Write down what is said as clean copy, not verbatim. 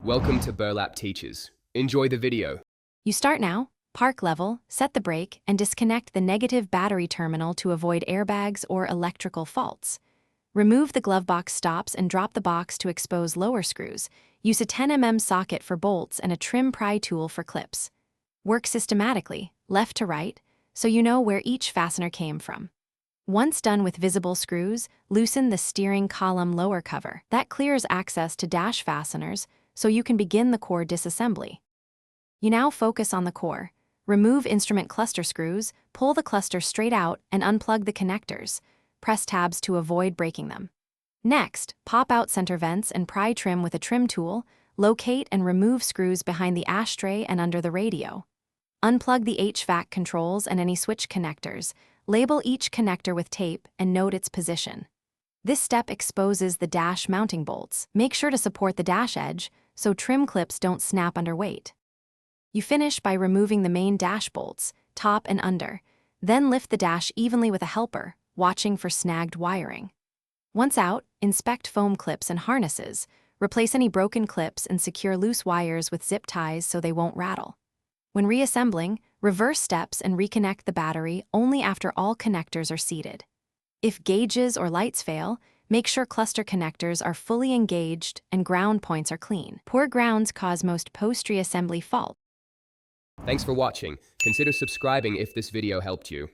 Welcome to Burlap Teachers. Enjoy the video. You start now, park level, set the brake, and disconnect the negative battery terminal to avoid airbags or electrical faults. Remove the glove box stops and drop the box to expose lower screws. Use a 10 mm socket for bolts and a trim pry tool for clips. Work systematically, left to right, so you know where each fastener came from. Once done with visible screws, loosen the steering column lower cover. That clears access to dash fasteners, so you can begin the core disassembly. You now focus on the core. Remove instrument cluster screws, pull the cluster straight out, and unplug the connectors. Press tabs to avoid breaking them. Next, pop out center vents and pry trim with a trim tool. Locate and remove screws behind the ashtray and under the radio. Unplug the HVAC controls and any switch connectors. Label each connector with tape and note its position. This step exposes the dash mounting bolts. Make sure to support the dash edge so trim clips don't snap under weight. You finish by removing the main dash bolts, top and under. Then lift the dash evenly with a helper, watching for snagged wiring. Once out, inspect foam clips and harnesses. Replace any broken clips and secure loose wires with zip ties so they won't rattle. When reassembling, reverse steps and reconnect the battery only after all connectors are seated. If gauges or lights fail, make sure cluster connectors are fully engaged and ground points are clean. Poor grounds cause most post-reassembly faults. Thanks for watching. Consider subscribing if this video helped you.